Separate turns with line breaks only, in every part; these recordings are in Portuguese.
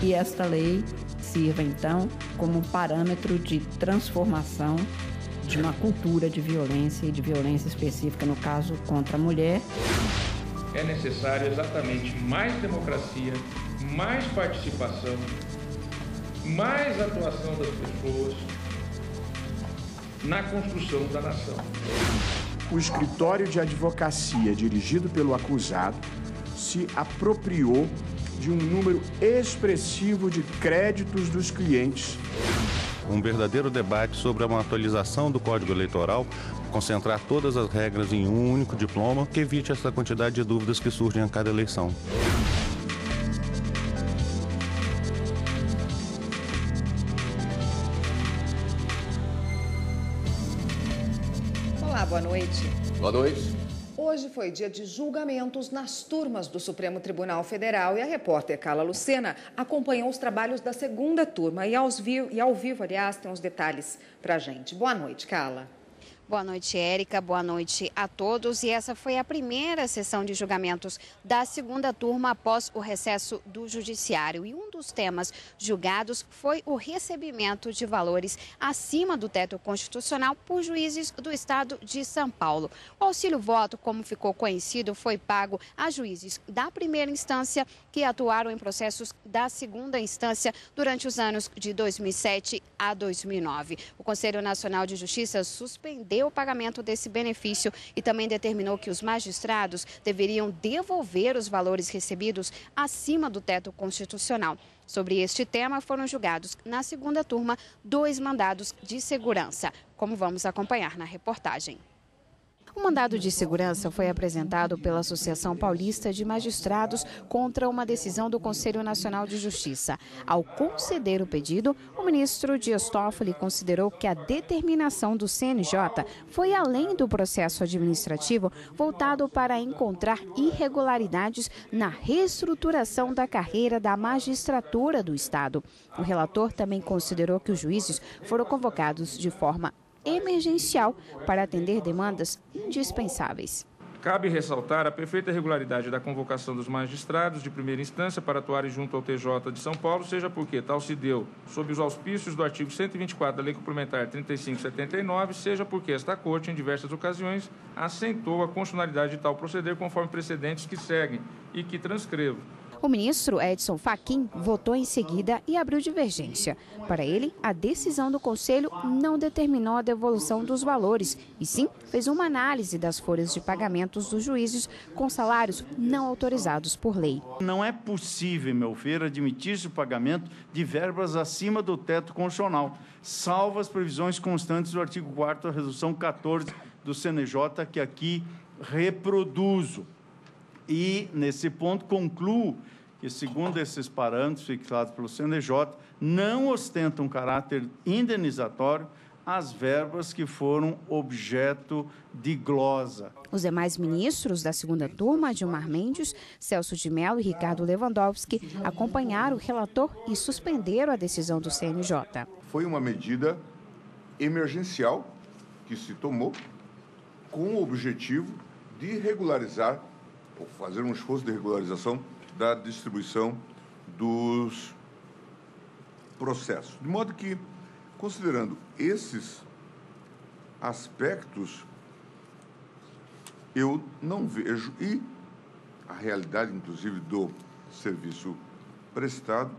e esta lei sirva, então, como um parâmetro de transformação de uma cultura de violência e de violência específica, no caso, contra a mulher.
É necessário exatamente mais democracia, mais participação, mais atuação das pessoas na construção da nação.
O escritório de advocacia dirigido pelo acusado se apropriou de um número expressivo de créditos dos clientes.
Um verdadeiro debate sobre uma atualização do Código Eleitoral, concentrar todas as regras em um único diploma, que evite essa quantidade de dúvidas que surgem a cada eleição.
Olá, boa noite.
Boa noite.
Hoje foi dia de julgamentos nas turmas do Supremo Tribunal Federal e a repórter Carla Lucena acompanhou os trabalhos da segunda turma e ao vivo, aliás, tem uns detalhes pra gente. Boa noite, Carla.
Boa noite, Érica. Boa noite a todos. E essa foi a primeira sessão de julgamentos da segunda turma após o recesso do Judiciário. E um dos temas julgados foi o recebimento de valores acima do teto constitucional por juízes do estado de São Paulo. O auxílio-voto, como ficou conhecido, foi pago a juízes da primeira instância que atuaram em processos da segunda instância durante os anos de 2007 a 2009. O Conselho Nacional de Justiça suspendeu o pagamento desse benefício e também determinou que os magistrados deveriam devolver os valores recebidos acima do teto constitucional. Sobre este tema, foram julgados na segunda turma 2 mandados de segurança, como vamos acompanhar na reportagem. O mandado de segurança foi apresentado pela Associação Paulista de Magistrados contra uma decisão do Conselho Nacional de Justiça. Ao conceder o pedido, o ministro Dias Toffoli considerou que a determinação do CNJ foi além do processo administrativo voltado para encontrar irregularidades na reestruturação da carreira da magistratura do Estado. O relator também considerou que os juízes foram convocados de forma emergencial para atender demandas indispensáveis.
Cabe ressaltar a perfeita regularidade da convocação dos magistrados de primeira instância para atuarem junto ao TJ de São Paulo, seja porque tal se deu sob os auspícios do artigo 124 da Lei Complementar 3579, seja porque esta Corte, em diversas ocasiões, assentou a constitucionalidade de tal proceder conforme precedentes que seguem e que transcrevo.
O ministro Edson Fachin votou em seguida e abriu divergência. Para ele, a decisão do Conselho não determinou a devolução dos valores, e sim fez uma análise das folhas de pagamentos dos juízes com salários não autorizados por lei.
Não é possível, meu ver, admitir-se o pagamento de verbas acima do teto constitucional, salvo as previsões constantes do artigo 4º da Resolução 14 do CNJ, que aqui reproduzo. E, nesse ponto, concluo que, segundo esses parâmetros fixados pelo CNJ, não ostentam caráter indenizatório as verbas que foram objeto de glosa.
Os demais ministros da segunda turma, Gilmar Mendes, Celso de Mello e Ricardo Lewandowski, acompanharam o relator e suspenderam a decisão do CNJ.
Foi uma medida emergencial que se tomou com o objetivo de regularizar, ou fazer um esforço de regularização da distribuição dos processos. De modo que, considerando esses aspectos, eu não vejo, e a realidade, inclusive, do serviço prestado,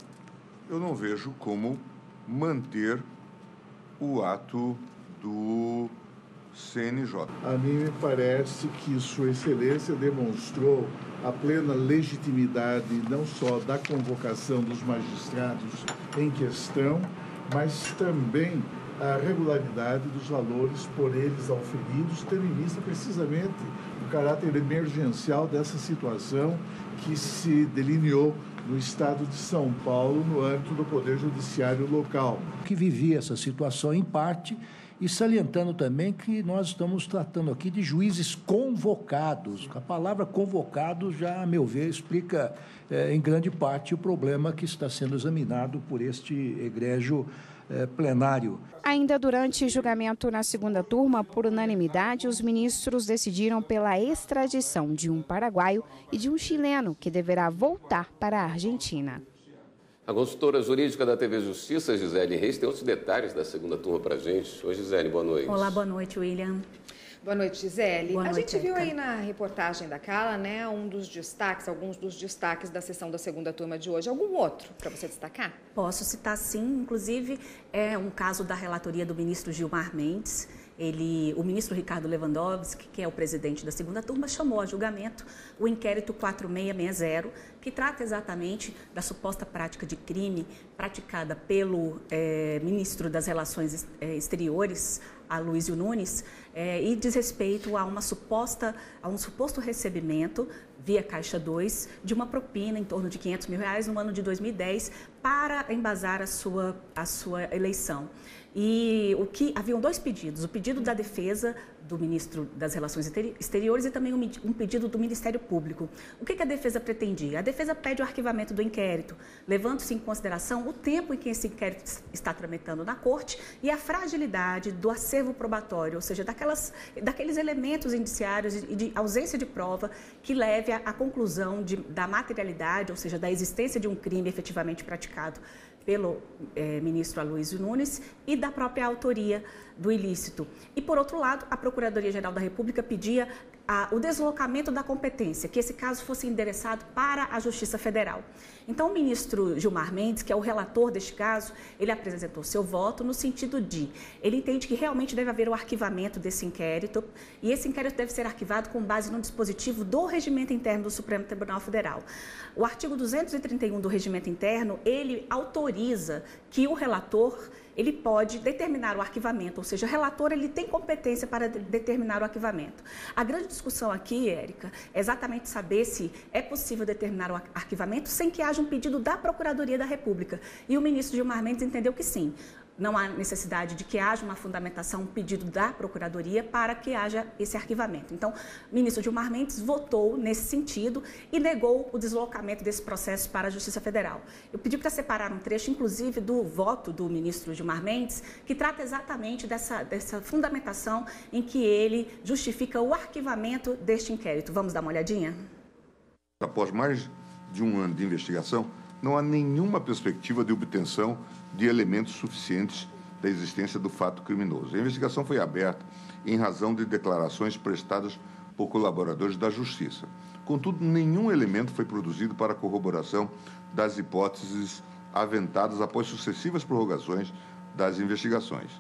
eu não vejo como manter o ato do CNJ.
A mim me parece que Sua Excelência demonstrou a plena legitimidade não só da convocação dos magistrados em questão, mas também a regularidade dos valores por eles auferidos, tendo em vista precisamente o caráter emergencial dessa situação que se delineou no estado de São Paulo, no âmbito do Poder Judiciário local.
Que vivia essa situação em parte, e salientando também que nós estamos tratando aqui de juízes convocados. A palavra convocado já, a meu ver, explica em grande parte o problema que está sendo examinado por este egrégio plenário.
Ainda durante o julgamento na segunda turma, por unanimidade, os ministros decidiram pela extradição de um paraguaio e de um chileno que deverá voltar para a Argentina.
A consultora jurídica da TV Justiça, Gisele Reis, tem outros detalhes da segunda turma para a gente. Oi, Gisele, boa noite.
Olá, boa noite, William.
Boa noite, Gisele.
Boa noite,
a gente viu
Érica.
aí na reportagem da Carla, né, alguns dos destaques da sessão da segunda turma de hoje. Algum outro para você destacar?
Posso citar sim, inclusive é um caso da relatoria do ministro Gilmar Mendes. O ministro Ricardo Lewandowski, que é o presidente da segunda turma, chamou a julgamento o inquérito 4660, que trata exatamente da suposta prática de crime praticada pelo ministro das Relações Exteriores, Aloysio Nunes, e diz respeito a um suposto recebimento via Caixa 2 de uma propina em torno de R$500 mil no ano de 2010 para embasar a sua eleição. E haviam dois pedidos, o pedido da defesa do ministro das Relações Exteriores e também um pedido do Ministério Público. O que a defesa pretendia? A defesa pede o arquivamento do inquérito, levando-se em consideração o tempo em que esse inquérito está tramitando na corte e a fragilidade do acervo probatório, ou seja, daqueles elementos indiciários e de ausência de prova que leve à conclusão da materialidade, ou seja, da existência de um crime efetivamente praticado pelo ministro Aloysio Nunes e da própria autoria do ilícito. E, por outro lado, a Procuradoria-Geral da República pedia o deslocamento da competência, que esse caso fosse endereçado para a Justiça Federal. Então, o ministro Gilmar Mendes, que é o relator deste caso, ele apresentou seu voto no sentido de, ele entende que realmente deve haver o arquivamento desse inquérito, e esse inquérito deve ser arquivado com base no dispositivo do Regimento Interno do Supremo Tribunal Federal. O artigo 231 do Regimento Interno, ele autoriza que o relator ele pode determinar o arquivamento, ou seja, o relator ele tem competência para determinar o arquivamento. A grande discussão aqui, Érica, é exatamente saber se é possível determinar o arquivamento sem que haja um pedido da Procuradoria da República. E o ministro Gilmar Mendes entendeu que sim. Não há necessidade de que haja uma fundamentação, um pedido da Procuradoria para que haja esse arquivamento. Então, o ministro Gilmar Mendes votou nesse sentido e negou o deslocamento desse processo para a Justiça Federal. Eu pedi para separar um trecho, inclusive, do voto do ministro Gilmar Mendes, que trata exatamente dessa fundamentação em que ele justifica o arquivamento deste inquérito. Vamos dar uma olhadinha?
Após mais de um ano de investigação, não há nenhuma perspectiva de obtenção de elementos suficientes da existência do fato criminoso. A investigação foi aberta em razão de declarações prestadas por colaboradores da Justiça. Contudo, nenhum elemento foi produzido para corroboração das hipóteses aventadas após sucessivas prorrogações das investigações.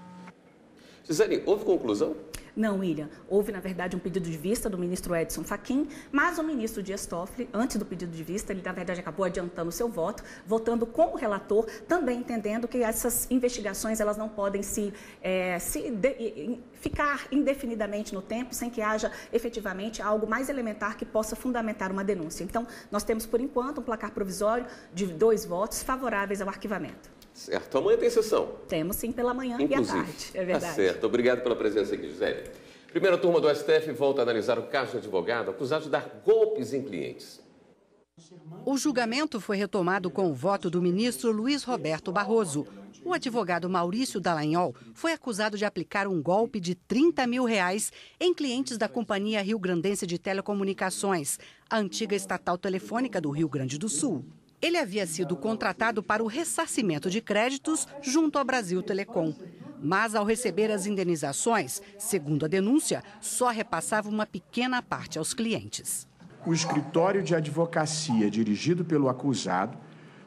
Gisele, houve conclusão?
Não, William. Houve, na verdade, um pedido de vista do ministro Edson Fachin, mas o ministro Dias Toffoli, antes do pedido de vista, ele, na verdade, acabou adiantando o seu voto, votando com o relator, também entendendo que essas investigações elas não podem ficar indefinidamente no tempo, sem que haja efetivamente algo mais elementar que possa fundamentar uma denúncia. Então, nós temos, por enquanto, um placar provisório de 2 votos favoráveis ao arquivamento.
Certo. Amanhã tem sessão?
Temos sim, pela manhã e à tarde. É verdade.
Tá certo. Obrigado pela presença aqui, Gisele. Primeira turma do STF volta a analisar o caso de advogado acusado de dar golpes em clientes.
O julgamento foi retomado com o voto do ministro Luiz Roberto Barroso. O advogado Maurício Dallagnol foi acusado de aplicar um golpe de R$30 mil em clientes da Companhia Rio-Grandense de Telecomunicações, a antiga estatal telefônica do Rio Grande do Sul. Ele havia sido contratado para o ressarcimento de créditos junto à Brasil Telecom. Mas, ao receber as indenizações, segundo a denúncia, só repassava uma pequena parte aos clientes.
O escritório de advocacia dirigido pelo acusado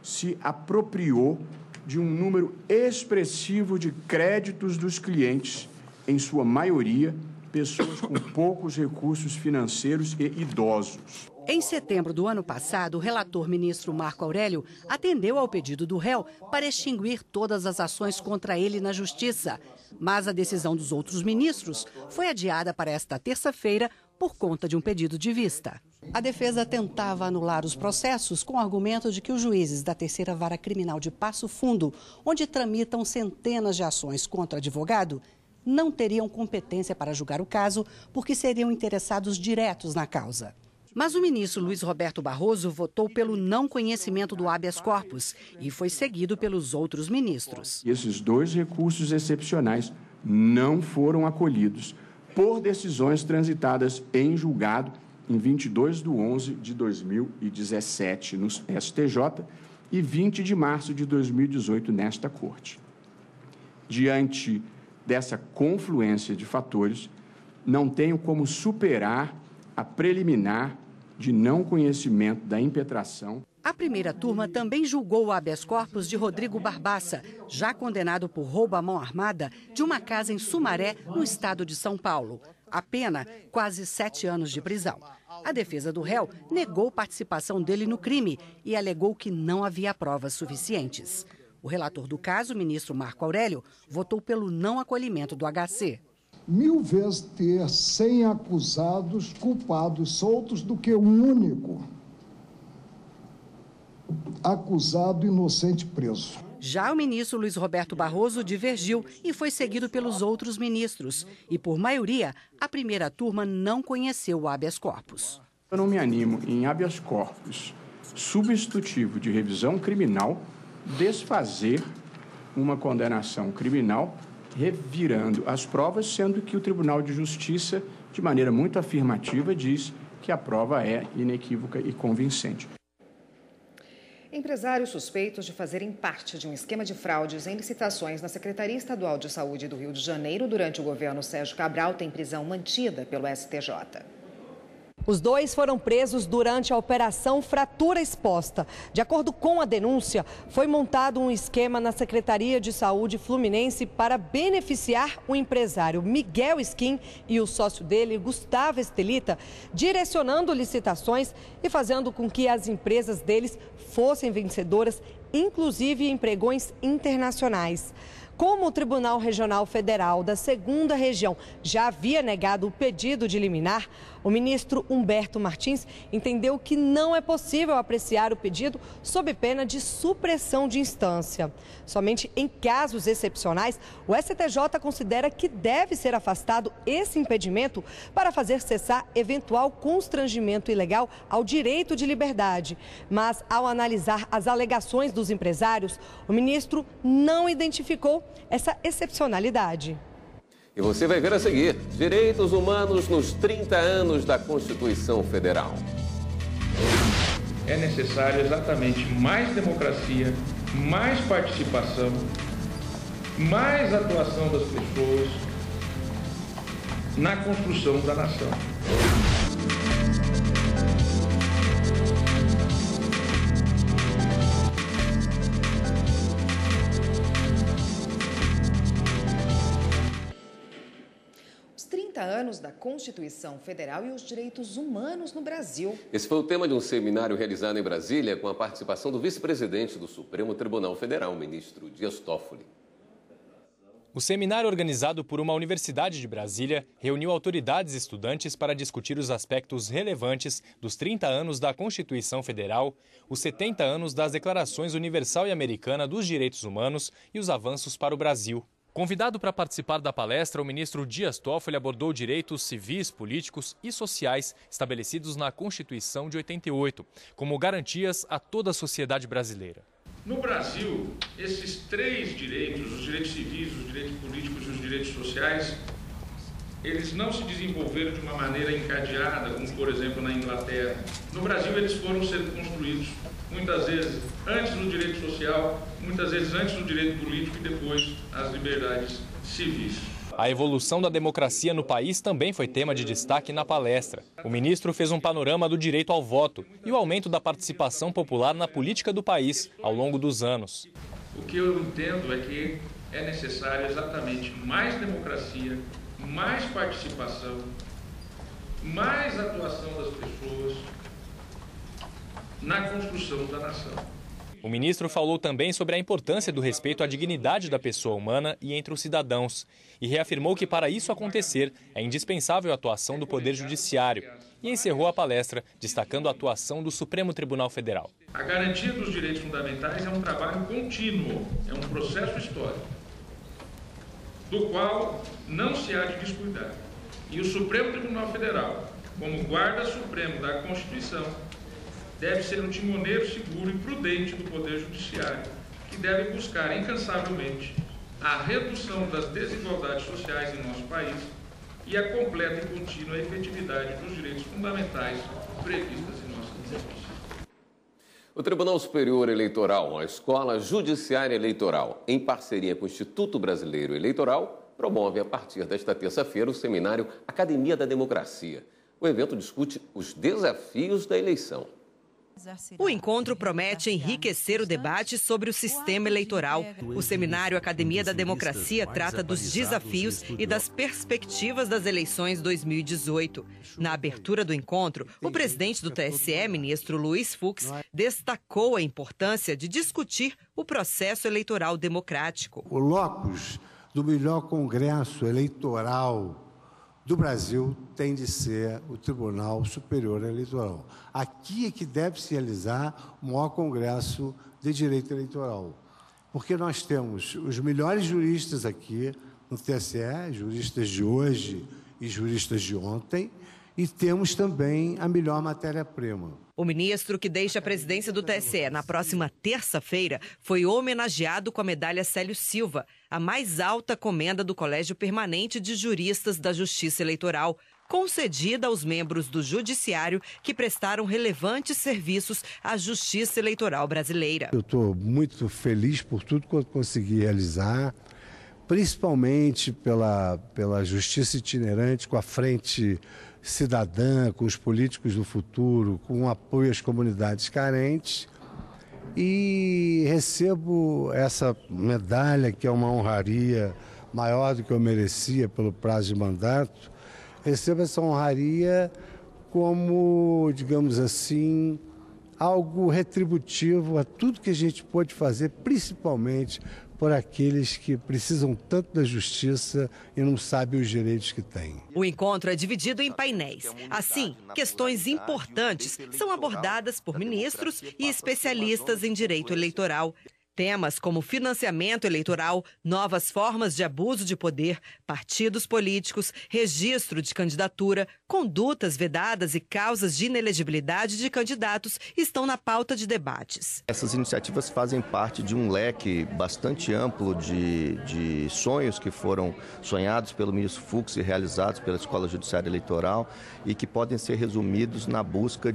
se apropriou de um número expressivo de créditos dos clientes, em sua maioria, pessoas com poucos recursos financeiros e idosos.
Em setembro do ano passado, o relator ministro Marco Aurélio atendeu ao pedido do réu para extinguir todas as ações contra ele na Justiça. Mas a decisão dos outros ministros foi adiada para esta terça-feira por conta de um pedido de vista. A defesa tentava anular os processos com o argumento de que os juízes da Terceira Vara Criminal de Passo Fundo, onde tramitam centenas de ações contra advogado, não teriam competência para julgar o caso porque seriam interessados diretos na causa. Mas o ministro Luiz Roberto Barroso votou pelo não conhecimento do habeas corpus e foi seguido pelos outros ministros.
Esses 2 recursos excepcionais não foram acolhidos por decisões transitadas em julgado em 22/11/2017 no STJ e 20 de março de 2018 nesta Corte. Diante dessa confluência de fatores, não tenho como superar a preliminar de não conhecimento da impetração.
A primeira turma também julgou o habeas corpus de Rodrigo Barbaça, já condenado por roubo à mão armada de uma casa em Sumaré, no estado de São Paulo. A pena, quase 7 anos de prisão. A defesa do réu negou participação dele no crime e alegou que não havia provas suficientes. O relator do caso, o ministro Marco Aurélio, votou pelo não acolhimento do HC.
1000 vezes ter 100 acusados culpados soltos do que um único acusado inocente preso.
Já o ministro Luiz Roberto Barroso divergiu e foi seguido pelos outros ministros. E, por maioria, a primeira turma não conheceu o habeas corpus.
Eu não me animo em habeas corpus substitutivo de revisão criminal desfazer uma condenação criminal revirando as provas, sendo que o Tribunal de Justiça, de maneira muito afirmativa, diz que a prova é inequívoca e convincente.
Empresários suspeitos de fazerem parte de um esquema de fraudes em licitações na Secretaria Estadual de Saúde do Rio de Janeiro durante o governo Sérgio Cabral têm prisão mantida pelo STJ.
Os dois foram presos durante a Operação Fratura Exposta. De acordo com a denúncia, foi montado um esquema na Secretaria de Saúde Fluminense para beneficiar o empresário Miguel Skin e o sócio dele, Gustavo Estelita, direcionando licitações e fazendo com que as empresas deles fossem vencedoras, inclusive em pregões internacionais. Como o Tribunal Regional Federal da 2ª Região já havia negado o pedido de liminar, o ministro Humberto Martins entendeu que não é possível apreciar o pedido sob pena de supressão de instância. Somente em casos excepcionais, o STJ considera que deve ser afastado esse impedimento para fazer cessar eventual constrangimento ilegal ao direito de liberdade. Mas, ao analisar as alegações dos empresários, o ministro não identificou essa excepcionalidade.
E você vai ver a seguir: direitos humanos nos 30 anos da Constituição Federal.
É necessário exatamente mais democracia, mais participação, mais atuação das pessoas na construção da nação.
Anos da Constituição Federal e os direitos humanos no Brasil.
Esse foi o tema de um seminário realizado em Brasília com a participação do vice-presidente do Supremo Tribunal Federal, o ministro Dias Toffoli.
O seminário, organizado por uma universidade de Brasília, reuniu autoridades e estudantes para discutir os aspectos relevantes dos 30 anos da Constituição Federal, os 70 anos das Declarações Universal e Americana dos Direitos Humanos e os avanços para o Brasil. Convidado para participar da palestra, o ministro Dias Toffoli abordou direitos civis, políticos e sociais estabelecidos na Constituição de 88, como garantias a toda a sociedade brasileira.
No Brasil, esses 3 direitos, os direitos civis, os direitos políticos e os direitos sociais, eles não se desenvolveram de uma maneira encadeada, como por exemplo na Inglaterra. No Brasil, eles foram sendo construídos muitas vezes antes do direito social, muitas vezes antes do direito político e depois as liberdades civis.
A evolução da democracia no país também foi tema de destaque na palestra. O ministro fez um panorama do direito ao voto e o aumento da participação popular na política do país ao longo dos anos.
O que eu entendo é que é necessário exatamente mais democracia, mais participação, mais atuação das pessoas na construção da nação.
O ministro falou também sobre a importância do respeito à dignidade da pessoa humana e entre os cidadãos e reafirmou que para isso acontecer é indispensável a atuação do Poder Judiciário e encerrou a palestra destacando a atuação do Supremo Tribunal Federal.
A garantia dos direitos fundamentais é um trabalho contínuo, é um processo histórico, do qual não se há de descuidar. E o Supremo Tribunal Federal, como guarda supremo da Constituição, deve ser um timoneiro seguro e prudente do Poder Judiciário, que deve buscar incansavelmente a redução das desigualdades sociais em nosso país e a completa e contínua efetividade dos direitos fundamentais previstos em nossa Constituição.
O Tribunal Superior Eleitoral, a Escola Judiciária Eleitoral, em parceria com o Instituto Brasileiro Eleitoral, promove a partir desta terça-feira o seminário Academia da Democracia. O evento discute os desafios da eleição.
O encontro promete enriquecer o debate sobre o sistema eleitoral. O seminário Academia da Democracia trata dos desafios e das perspectivas das eleições 2018. Na abertura do encontro, o presidente do TSE, ministro Luiz Fux, destacou a importância de discutir o processo eleitoral democrático.
O locus do melhor congresso eleitoral do Brasil tem de ser o Tribunal Superior Eleitoral. Aqui é que deve se realizar o maior congresso de direito eleitoral, porque nós temos os melhores juristas aqui no TSE, juristas de hoje e juristas de ontem, e temos também a melhor matéria-prima.
O ministro, que deixa a presidência do TSE na próxima terça-feira, foi homenageado com a medalha Célio Silva, a mais alta comenda do Colégio Permanente de Juristas da Justiça Eleitoral, concedida aos membros do Judiciário que prestaram relevantes serviços à Justiça Eleitoral brasileira.
Eu estou muito feliz por tudo que eu consegui realizar, principalmente pela justiça itinerante, com a frente cidadã, com os políticos do futuro, com o apoio às comunidades carentes. E recebo essa medalha, que é uma honraria maior do que eu merecia pelo prazo de mandato. Recebo essa honraria como, digamos assim, algo retributivo a tudo que a gente pode fazer, principalmente por aqueles que precisam tanto da justiça e não sabem os direitos que têm.
O encontro é dividido em painéis. Assim, questões importantes são abordadas por ministros e especialistas em direito eleitoral. Temas como financiamento eleitoral, novas formas de abuso de poder, partidos políticos, registro de candidatura, condutas vedadas e causas de inelegibilidade de candidatos estão na pauta de debates.
Essas iniciativas fazem parte de um leque bastante amplo de sonhos que foram sonhados pelo ministro Fux e realizados pela Escola Judiciária Eleitoral e que podem ser resumidos na busca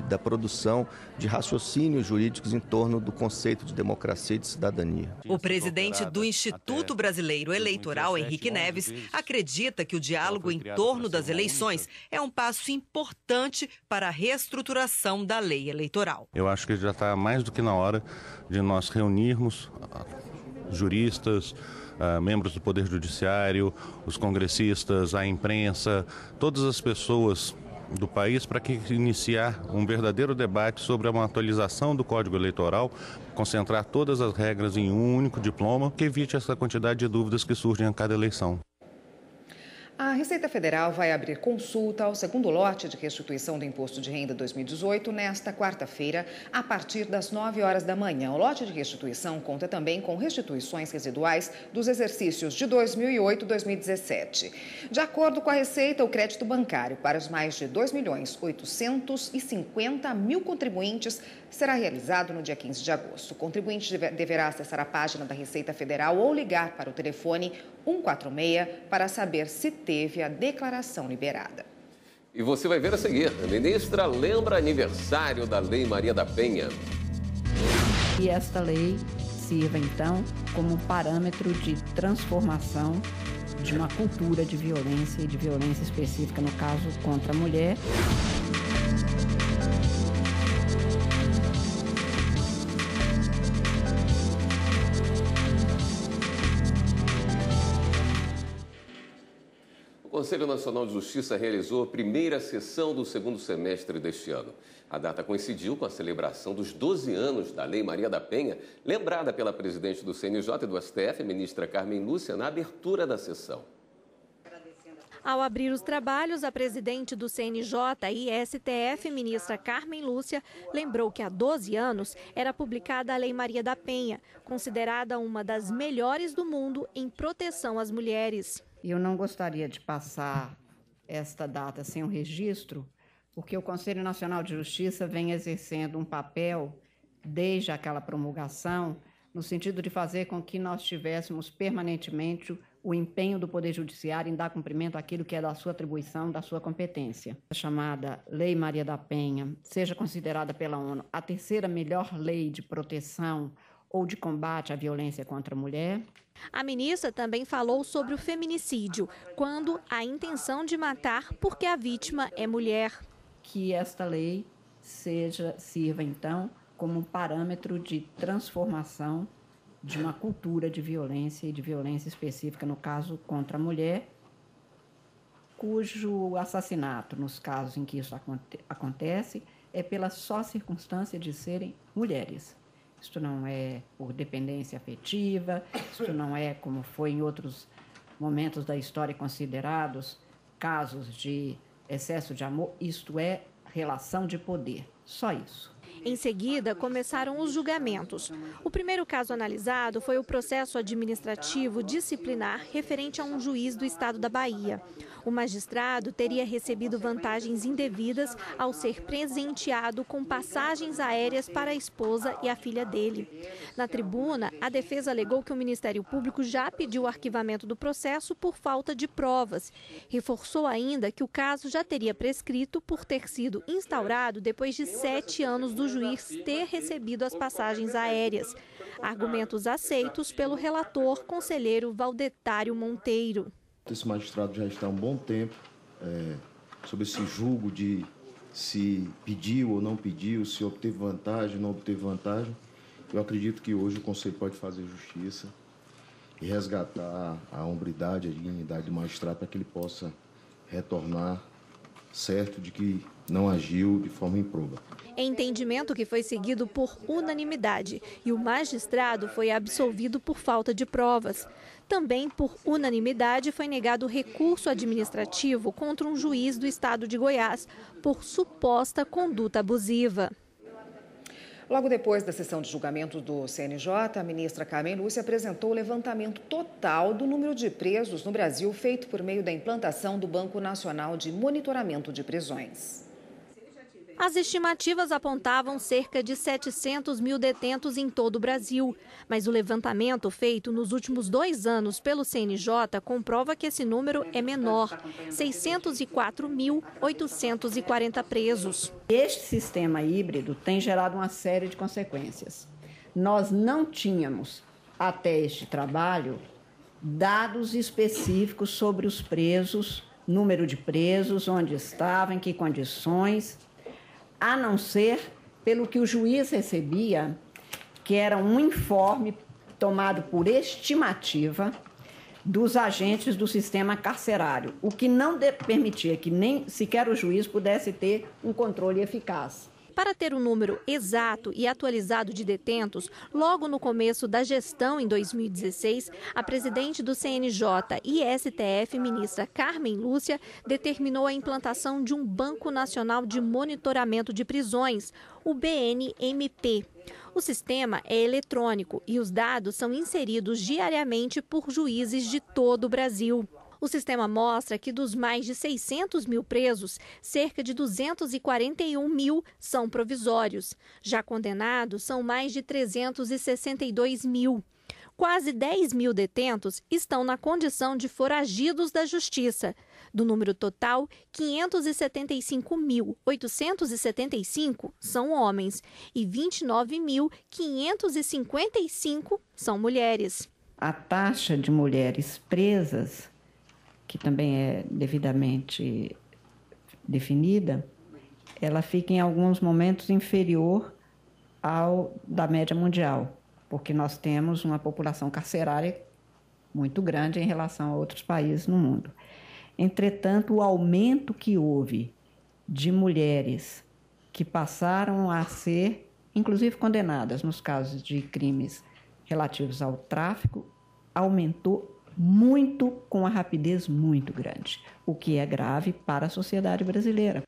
da produção de raciocínios jurídicos em torno do conceito de democracia e de cidadania.
O presidente do Instituto Brasileiro Eleitoral, Henrique Neves, acredita que o diálogo em torno das eleições é um passo importante para a reestruturação da lei eleitoral.
Eu acho que já está mais do que na hora de nós reunirmos juristas, membros do Poder Judiciário, os congressistas, a imprensa, todas as pessoas do país para que iniciar um verdadeiro debate sobre uma atualização do Código Eleitoral, concentrar todas as regras em um único diploma, que evite essa quantidade de dúvidas que surgem a cada eleição.
A Receita Federal vai abrir consulta ao segundo lote de restituição do Imposto de Renda 2018 nesta quarta-feira, a partir das 9 horas da manhã. O lote de restituição conta também com restituições residuais dos exercícios de 2008 e 2017. De acordo com a Receita, o crédito bancário para os mais de 2.850.000 contribuintes será realizado no dia 15 de agosto. O contribuinte deverá acessar a página da Receita Federal ou ligar para o telefone 146 para saber se teve a declaração liberada.
E você vai ver a seguir. A ministra lembra aniversário da Lei Maria da Penha.
E esta lei sirva, então, como um parâmetro de transformação de uma cultura de violência e de violência específica, no caso, contra a mulher.
O Conselho Nacional de Justiça realizou a primeira sessão do segundo semestre deste ano. A data coincidiu com a celebração dos 12 anos da Lei Maria da Penha, lembrada pela presidente do CNJ e do STF, ministra Carmen Lúcia, na abertura da sessão.
Ao abrir os trabalhos, a presidente do CNJ e STF, ministra Carmen Lúcia, lembrou que há 12 anos era publicada a Lei Maria da Penha, considerada uma das melhores do mundo em proteção às mulheres.
Eu não gostaria de passar esta data sem um registro, porque o Conselho Nacional de Justiça vem exercendo um papel, desde aquela promulgação, no sentido de fazer com que nós tivéssemos permanentemente o empenho do Poder Judiciário em dar cumprimento àquilo que é da sua atribuição, da sua competência. A chamada Lei Maria da Penha seja considerada pela ONU a terceira melhor lei de proteção ou de combate à violência contra a mulher.
A ministra também falou sobre o feminicídio, quando a intenção de matar porque a vítima é mulher.
Que esta lei sirva, então, como um parâmetro de transformação de uma cultura de violência e de violência específica, no caso, contra a mulher, cujo assassinato, nos casos em que isso acontece, é pela só circunstância de serem mulheres. Isto não é por dependência afetiva, isto não é, como foi em outros momentos da história considerados casos de excesso de amor, isto é relação de poder, só isso.
Em seguida, começaram os julgamentos. O primeiro caso analisado foi o processo administrativo disciplinar referente a um juiz do estado da Bahia. O magistrado teria recebido vantagens indevidas ao ser presenteado com passagens aéreas para a esposa e a filha dele. Na tribuna, a defesa alegou que o Ministério Público já pediu o arquivamento do processo por falta de provas. Reforçou ainda que o caso já teria prescrito por ter sido instaurado depois de 7 anos do juiz ter recebido as passagens aéreas. Argumentos aceitos pelo relator conselheiro Valdetário Monteiro.
Esse magistrado já está há um bom tempo sobre esse julgo de se pediu ou não pediu, se obteve vantagem ou não obteve vantagem. Eu acredito que hoje o Conselho pode fazer justiça e resgatar a hombridade, a dignidade do magistrado para que ele possa retornar certo de que não agiu de forma improba.
É entendimento que foi seguido por unanimidade e o magistrado foi absolvido por falta de provas. Também por unanimidade foi negado recurso administrativo contra um juiz do estado de Goiás por suposta conduta abusiva.
Logo depois da sessão de julgamento do CNJ, a ministra Carmen Lúcia apresentou o levantamento total do número de presos no Brasil feito por meio da implantação do Banco Nacional de Monitoramento de Prisões.
As estimativas apontavam cerca de 700 mil detentos em todo o Brasil, mas o levantamento feito nos últimos 2 anos pelo CNJ comprova que esse número é menor, 604.840 presos.
Este sistema híbrido tem gerado uma série de consequências. Nós não tínhamos, até este trabalho, dados específicos sobre os presos, número de presos, onde estavam, em que condições, a não ser pelo que o juiz recebia, que era um informe tomado por estimativa dos agentes do sistema carcerário, o que não permitia que nem sequer o juiz pudesse ter um controle eficaz.
Para ter um número exato e atualizado de detentos, logo no começo da gestão, em 2016, a presidente do CNJ e STF, ministra Carmen Lúcia, determinou a implantação de um Banco Nacional de Monitoramento de Prisões, o BNMP. O sistema é eletrônico e os dados são inseridos diariamente por juízes de todo o Brasil. O sistema mostra que dos mais de 600 mil presos, cerca de 241 mil são provisórios. Já condenados são mais de 362 mil. Quase 10 mil detentos estão na condição de foragidos da justiça. Do número total, 575.875 são homens e 29.555 são mulheres.
A taxa de mulheres presas, que também é devidamente definida, ela fica em alguns momentos inferior ao da média mundial, porque nós temos uma população carcerária muito grande em relação a outros países no mundo. Entretanto, o aumento que houve de mulheres que passaram a ser, inclusive, condenadas nos casos de crimes relativos ao tráfico, aumentou muito, com uma rapidez muito grande, o que é grave para a sociedade brasileira.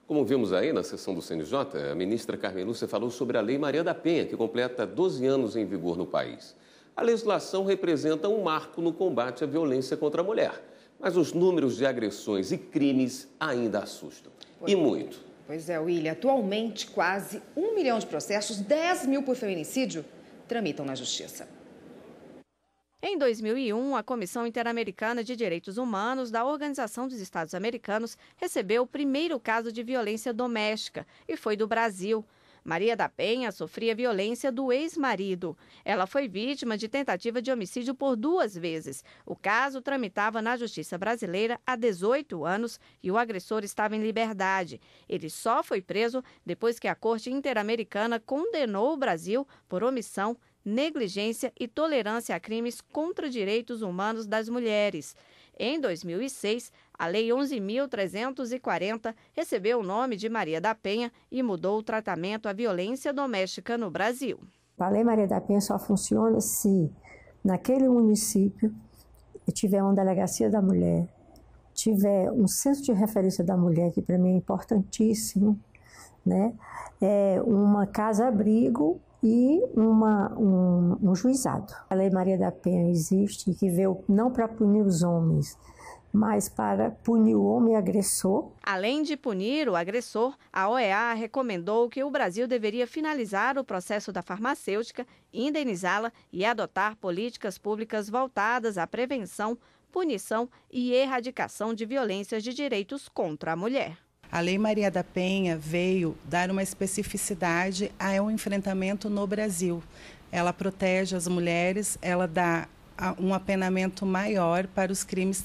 Como vimos aí na sessão do CNJ, a ministra Carmen Lúcia falou sobre a Lei Maria da Penha, que completa 12 anos em vigor no país. A legislação representa um marco no combate à violência contra a mulher, mas os números de agressões e crimes ainda assustam, e muito.
Pois é, William, atualmente quase 1 milhão de processos, 10 mil por feminicídio, tramitam na Justiça.
Em 2001, a Comissão Interamericana de Direitos Humanos da Organização dos Estados Americanos recebeu o primeiro caso de violência doméstica e foi do Brasil. Maria da Penha sofria violência do ex-marido. Ela foi vítima de tentativa de homicídio por 2 vezes. O caso tramitava na Justiça Brasileira há 18 anos e o agressor estava em liberdade. Ele só foi preso depois que a Corte Interamericana condenou o Brasil por omissão, negligência e tolerância a crimes contra direitos humanos das mulheres. Em 2006, a Lei 11.340 recebeu o nome de Maria da Penha e mudou o tratamento à violência doméstica no Brasil.
A Lei Maria da Penha só funciona se naquele município tiver uma delegacia da mulher, tiver um centro de referência da mulher, que para mim é importantíssimo, né? Uma casa-abrigo e um juizado. A Lei Maria da Penha existe, que veio não para punir os homens, mas para punir o homem agressor.
Além de punir o agressor, a OEA recomendou que o Brasil deveria finalizar o processo da farmacêutica, indenizá-la e adotar políticas públicas voltadas à prevenção, punição e erradicação de violências de direitos contra a mulher.
A Lei Maria da Penha veio dar uma especificidade ao enfrentamento no Brasil. Ela protege as mulheres, ela dá um apenamento maior para os crimes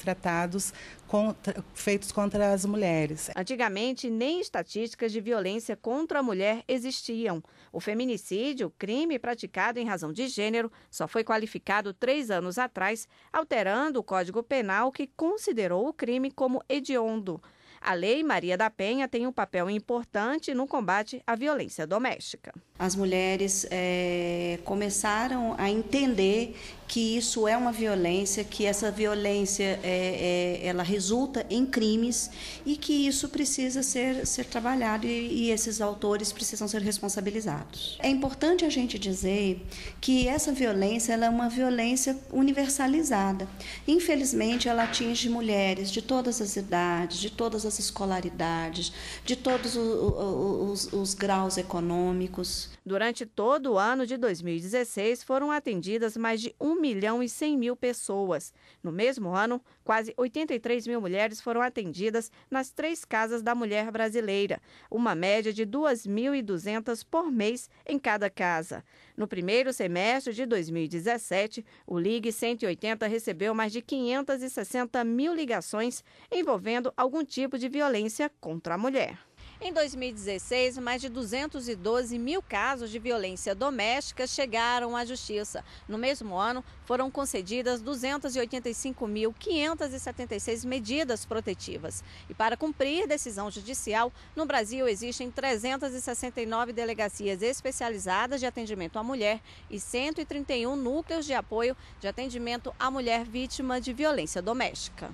feitos contra as mulheres.
Antigamente, nem estatísticas de violência contra a mulher existiam. O feminicídio, crime praticado em razão de gênero, só foi qualificado 3 anos atrás, alterando o Código Penal, que considerou o crime como hediondo. A Lei Maria da Penha tem um papel importante no combate à violência doméstica.
As mulheres começaram a entender que isso é uma violência, que essa violência ela resulta em crimes e que isso precisa ser trabalhado e esses autores precisam ser responsabilizados. É importante a gente dizer que essa violência ela é uma violência universalizada. Infelizmente, ela atinge mulheres de todas as idades, de todas as escolaridades, de todos os graus econômicos.
Durante todo o ano de 2016, foram atendidas mais de 1.100.000 pessoas. No mesmo ano, quase 83 mil mulheres foram atendidas nas 3 casas da mulher brasileira, uma média de 2.200 por mês em cada casa. No primeiro semestre de 2017, o Ligue 180 recebeu mais de 560 mil ligações envolvendo algum tipo de violência contra a mulher. Em 2016, mais de 212 mil casos de violência doméstica chegaram à Justiça. No mesmo ano, foram concedidas 285.576 medidas protetivas. E para cumprir decisão judicial, no Brasil existem 369 delegacias especializadas de atendimento à mulher e 131 núcleos de apoio de atendimento à mulher vítima de violência doméstica.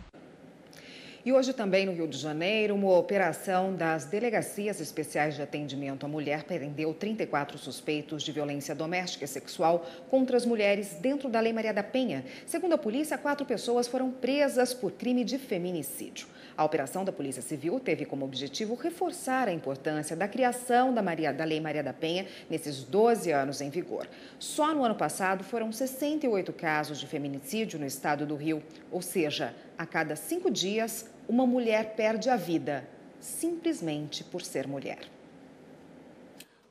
E hoje também no Rio de Janeiro, uma operação das Delegacias Especiais de Atendimento à Mulher prendeu 34 suspeitos de violência doméstica e sexual contra as mulheres dentro da Lei Maria da Penha. Segundo a polícia, 4 pessoas foram presas por crime de feminicídio. A operação da Polícia Civil teve como objetivo reforçar a importância da criação da Lei Maria da Penha nesses 12 anos em vigor. Só no ano passado foram 68 casos de feminicídio no estado do Rio, ou seja, a cada 5 dias, uma mulher perde a vida, simplesmente por ser mulher.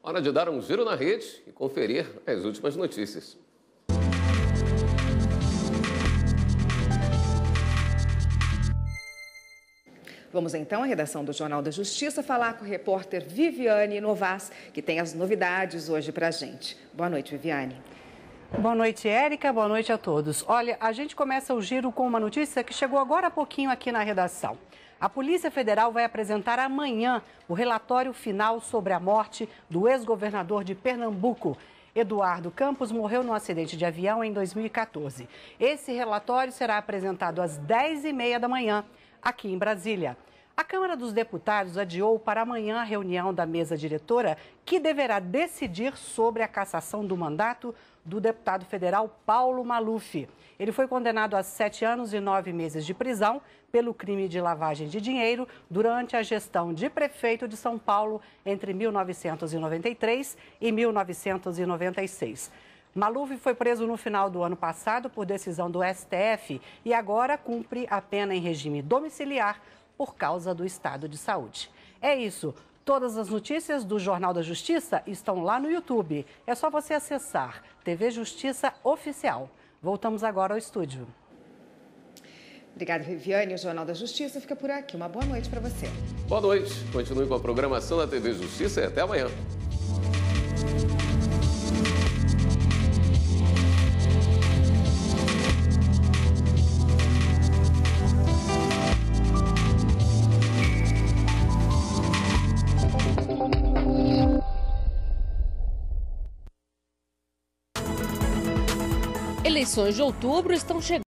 Hora de dar um giro na rede e conferir as últimas notícias.
Vamos então à redação do Jornal da Justiça falar com o repórter Viviane Novas, que tem as novidades hoje para a gente. Boa noite, Viviane.
Boa noite, Érica. Boa noite a todos. Olha, a gente começa o giro com uma notícia que chegou agora há pouquinho aqui na redação. A Polícia Federal vai apresentar amanhã o relatório final sobre a morte do ex-governador de Pernambuco. Eduardo Campos morreu num acidente de avião em 2014. Esse relatório será apresentado às 10h30 da manhã, aqui em Brasília. A Câmara dos Deputados adiou para amanhã a reunião da mesa diretora, que deverá decidir sobre a cassação do mandato do deputado federal Paulo Maluf. Ele foi condenado a 7 anos e 9 meses de prisão pelo crime de lavagem de dinheiro durante a gestão de prefeito de São Paulo entre 1993 e 1996. Maluf foi preso no final do ano passado por decisão do STF e agora cumpre a pena em regime domiciliar por causa do estado de saúde. É isso. Todas as notícias do Jornal da Justiça estão lá no YouTube. É só você acessar TV Justiça Oficial. Voltamos agora ao estúdio.
Obrigada, Viviane. O Jornal da Justiça fica por aqui. Uma boa noite para você.
Boa noite. Continue com a programação da TV Justiça e até amanhã.
Eleições de outubro estão chegando.